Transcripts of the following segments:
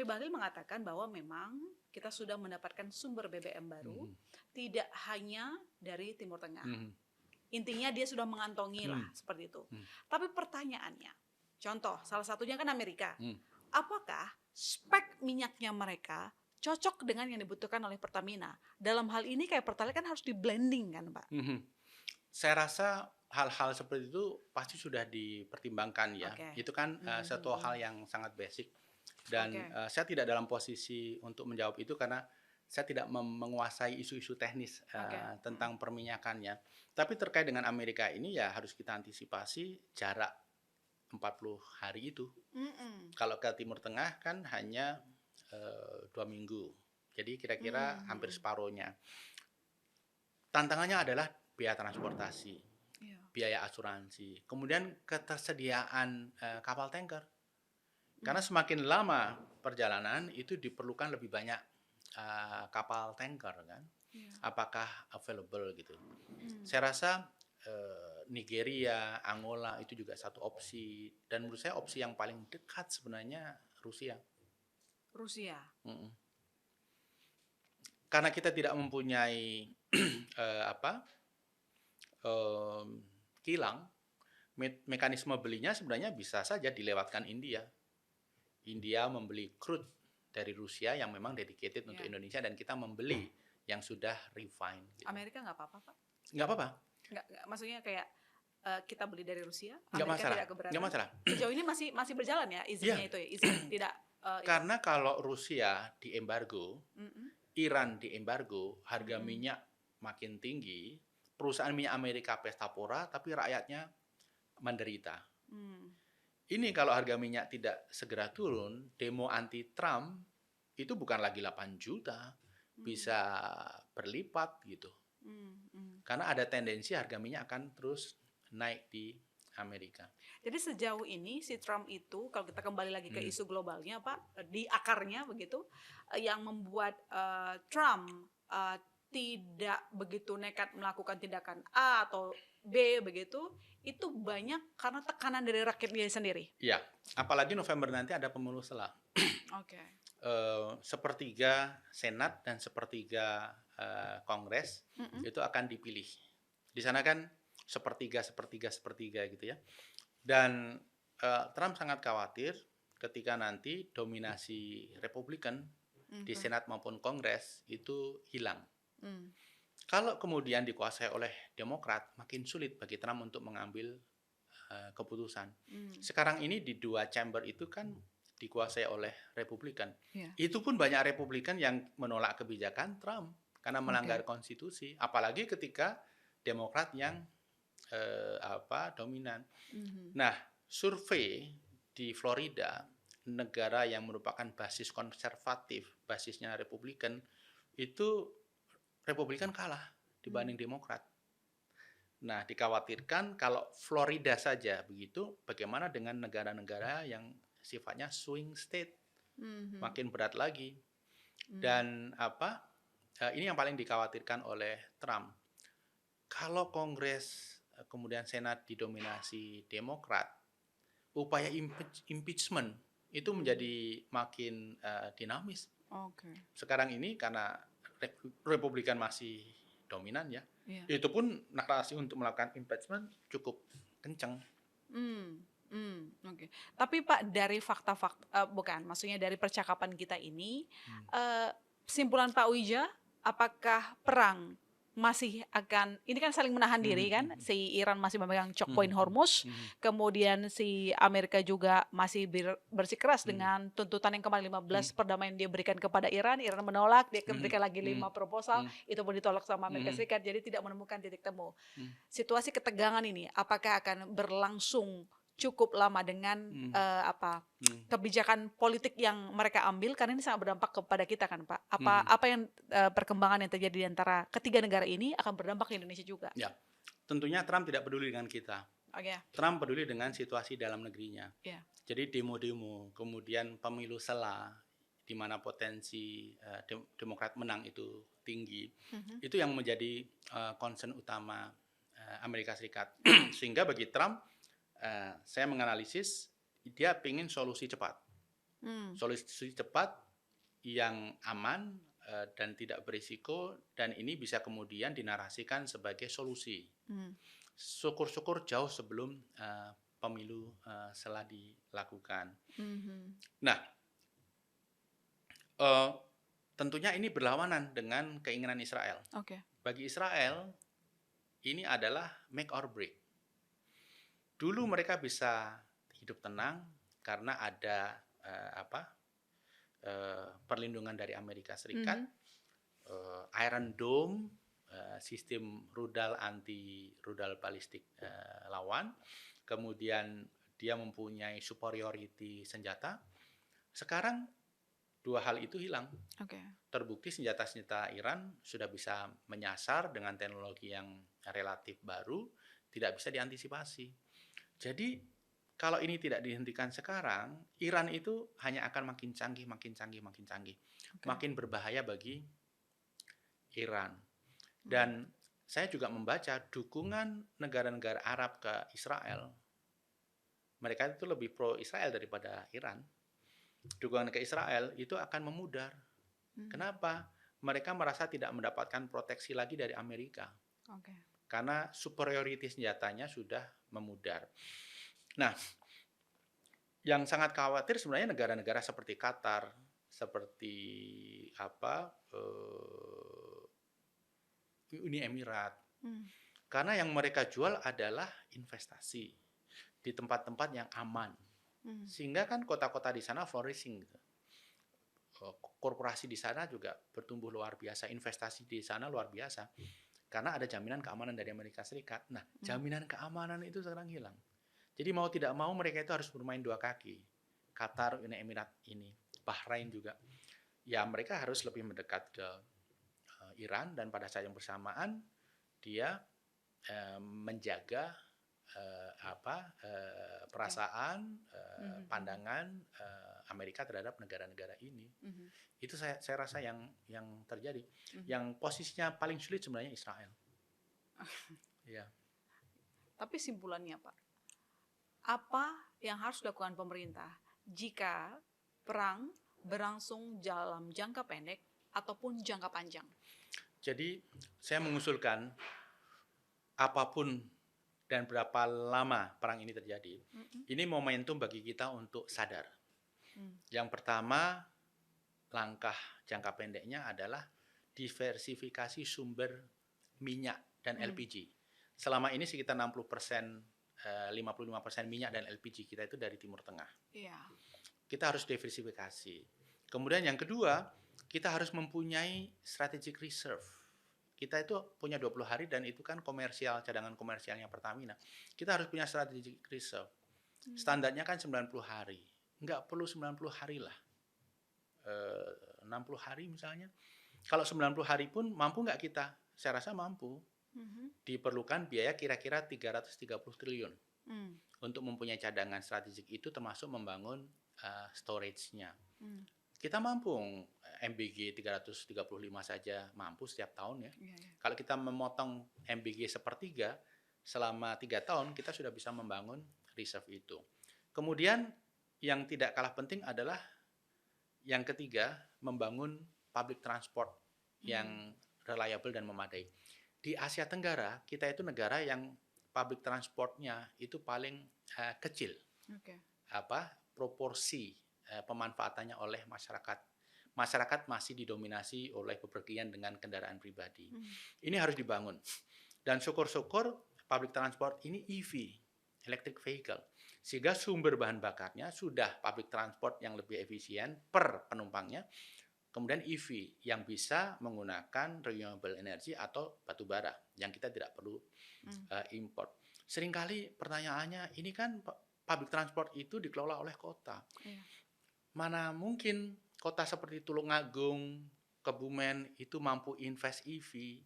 Bahlil mengatakan bahwa memang kita sudah mendapatkan sumber BBM baru, tidak hanya dari Timur Tengah. Intinya dia sudah mengantongi lah seperti itu. Tapi pertanyaannya, contoh salah satunya kan Amerika. Apakah spek minyaknya mereka cocok dengan yang dibutuhkan oleh Pertamina? Dalam hal ini kayak Pertalite kan harus di blending kan, Pak? Saya rasa hal-hal seperti itu pasti sudah dipertimbangkan ya. Itu kan satu hal yang sangat basic. Dan saya tidak dalam posisi untuk menjawab itu karena saya tidak menguasai isu-isu teknis tentang perminyakannya. Tapi terkait dengan Amerika ini ya harus kita antisipasi jarak 40 hari itu. Kalau ke Timur Tengah kan hanya 2 minggu. Jadi kira-kira hampir separuhnya. Tantangannya adalah biaya transportasi, biaya asuransi, kemudian ketersediaan kapal tanker. Karena semakin lama perjalanan itu diperlukan lebih banyak kapal tanker kan. Apakah available gitu. Saya rasa Nigeria, Angola itu juga satu opsi, dan menurut saya opsi yang paling dekat sebenarnya Rusia. Karena kita tidak mempunyai kilang, mekanisme belinya sebenarnya bisa saja dilewatkan India. India membeli crude dari Rusia yang memang dedicated untuk Indonesia, dan kita membeli yang sudah refined. Gitu. Amerika nggak apa-apa, Pak? Nggak apa-apa. Nggak, maksudnya kayak kita beli dari Rusia, Amerika nggak masalah. Tidak keberatan. Nggak masalah. Sejauh ini masih berjalan ya izinnya itu ya, izin tidak. Karena kalau Rusia diembargo, Iran diembargo, harga minyak makin tinggi, perusahaan minyak Amerika pesta pora, tapi rakyatnya menderita. Ini kalau harga minyak tidak segera turun, demo anti-Trump itu bukan lagi 8 juta, bisa berlipat gitu. Karena ada tendensi harga minyak akan terus naik di Amerika. Jadi sejauh ini si Trump itu, kalau kita kembali lagi ke isu globalnya, Pak, di akarnya begitu, yang membuat Trump tidak begitu nekat melakukan tindakan A atau B begitu, itu banyak karena tekanan dari rakyat dia sendiri. Iya, apalagi November nanti ada pemilu selah. Sepertiga Senat dan sepertiga Kongres itu akan dipilih. Di sana kan sepertiga gitu ya. Dan Trump sangat khawatir ketika nanti dominasi Republikan di Senat maupun Kongres itu hilang. Kalau kemudian dikuasai oleh Demokrat, makin sulit bagi Trump untuk mengambil keputusan. Sekarang ini di 2 chamber itu kan dikuasai oleh Republikan. Itu pun banyak Republikan yang menolak kebijakan Trump karena melanggar konstitusi. Apalagi ketika Demokrat yang dominan. Nah, survei di Florida, negara yang merupakan basis konservatif, basisnya Republikan, itu Republikan kalah dibanding Demokrat. Nah, dikhawatirkan kalau Florida saja begitu, bagaimana dengan negara-negara yang sifatnya swing state, makin berat lagi. Dan ini yang paling dikhawatirkan oleh Trump. Kalau Kongres kemudian Senat didominasi Demokrat, upaya impeachment itu menjadi makin dinamis. Sekarang ini karena Republikan masih dominan ya, itu pun narasi untuk melakukan impeachment cukup kencang. Tapi Pak, dari fakta-fakta, maksudnya dari percakapan kita ini, kesimpulan Pak Wija, apakah perang masih akan, ini kan saling menahan diri kan, si Iran masih memegang choke point Hormuz, kemudian si Amerika juga masih bersikeras dengan tuntutan yang kemarin 15 perdamaian dia berikan kepada Iran menolak, dia berikan lagi 5 proposal, itu pun ditolak sama Amerika Serikat, jadi tidak menemukan titik temu. Situasi ketegangan ini, apakah akan berlangsung cukup lama dengan kebijakan politik yang mereka ambil, karena ini sangat berdampak kepada kita kan Pak. Apa yang perkembangan yang terjadi di antara ketiga negara ini akan berdampak ke Indonesia juga? Ya, tentunya Trump tidak peduli dengan kita. Trump peduli dengan situasi dalam negerinya. Jadi demo-demo, kemudian pemilu selah, di mana potensi Demokrat menang itu tinggi. Itu yang menjadi concern utama Amerika Serikat. Sehingga bagi Trump, saya menganalisis dia ingin solusi cepat. Solusi cepat yang aman dan tidak berisiko, dan ini bisa kemudian dinarasikan sebagai solusi. Syukur-syukur jauh sebelum pemilu setelah dilakukan. Nah, tentunya ini berlawanan dengan keinginan Israel. Bagi Israel, ini adalah make or break. Dulu mereka bisa hidup tenang karena ada perlindungan dari Amerika Serikat, Iron Dome, sistem rudal anti rudal balistik lawan, kemudian dia mempunyai superiority senjata. Sekarang dua hal itu hilang. Terbukti senjata-senjata Iran sudah bisa menyasar dengan teknologi yang relatif baru, tidak bisa diantisipasi. Jadi kalau ini tidak dihentikan sekarang, Iran itu hanya akan makin canggih, makin berbahaya bagi Iran. Dan saya juga membaca dukungan negara-negara Arab ke Israel, mereka itu lebih pro Israel daripada Iran. Dukungan ke Israel itu akan memudar. Kenapa? Mereka merasa tidak mendapatkan proteksi lagi dari Amerika. Karena superiority senjatanya sudah memudar. Nah, yang sangat khawatir sebenarnya negara-negara seperti Qatar, seperti Uni Emirat. Karena yang mereka jual adalah investasi di tempat-tempat yang aman. Sehingga kan kota-kota di sana flourishing gitu. Korporasi di sana juga bertumbuh luar biasa, investasi di sana luar biasa. Karena ada jaminan keamanan dari Amerika Serikat. Nah, jaminan keamanan itu sekarang hilang. Jadi mau tidak mau mereka itu harus bermain dua kaki. Qatar, Uni Emirat ini, Bahrain juga. Ya mereka harus lebih mendekat ke Iran, dan pada saat yang bersamaan dia menjaga perasaan, pandangan Amerika terhadap negara-negara ini. Itu saya rasa yang terjadi. Yang posisinya paling sulit sebenarnya Israel. Ya. Tapi simpulannya Pak, apa yang harus dilakukan pemerintah jika perang berlangsung dalam jangka pendek ataupun jangka panjang? Jadi saya mengusulkan apapun dan berapa lama perang ini terjadi, ini momentum bagi kita untuk sadar. Yang pertama, langkah jangka pendeknya adalah diversifikasi sumber minyak dan LPG. Selama ini sekitar 60%, 55% minyak dan LPG kita itu dari Timur Tengah. Kita harus diversifikasi. Kemudian yang kedua, kita harus mempunyai strategic reserve. Kita itu punya 20 hari dan itu kan komersial, cadangan komersialnya Pertamina. Kita harus punya strategic reserve. Standarnya kan 90 hari. Nggak perlu 90 hari lah. 60 hari misalnya. Kalau 90 hari pun mampu nggak kita? Saya rasa mampu. Diperlukan biaya kira-kira 330 triliun. Untuk mempunyai cadangan strategik itu termasuk membangun storage-nya. Kita mampu, MBG 335 saja mampu setiap tahun ya. Kalau kita memotong MBG sepertiga, selama 3 tahun kita sudah bisa membangun reserve itu. Kemudian yang tidak kalah penting adalah yang ketiga, membangun public transport yang reliable dan memadai. Di Asia Tenggara, kita itu negara yang public transportnya itu paling kecil. Proporsi pemanfaatannya oleh masyarakat. Masyarakat masih didominasi oleh bepergian dengan kendaraan pribadi. Ini harus dibangun. Dan syukur-syukur public transport ini EV, electric vehicle. Sehingga sumber bahan bakarnya sudah public transport yang lebih efisien per penumpangnya. Kemudian EV yang bisa menggunakan renewable energy atau batu bara yang kita tidak perlu import. Seringkali pertanyaannya, ini kan public transport itu dikelola oleh kota. Mana mungkin kota seperti Tulungagung, Kebumen itu mampu invest EV.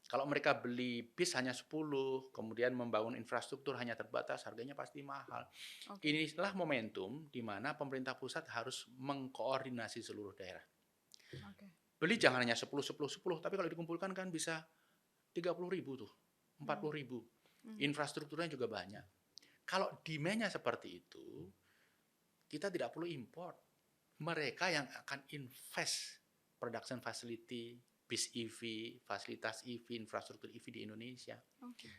Kalau mereka beli bis hanya 10, kemudian membangun infrastruktur hanya terbatas, harganya pasti mahal. Inilah momentum di mana pemerintah pusat harus mengkoordinasi seluruh daerah. Beli jangan hanya 10, tapi kalau dikumpulkan kan bisa 30.000 tuh, 40.000. Infrastrukturnya juga banyak. Kalau demand-nya seperti itu, kita tidak perlu import. mereka yang akan invest production facility, bis EV, fasilitas EV, infrastruktur EV di Indonesia. Oke.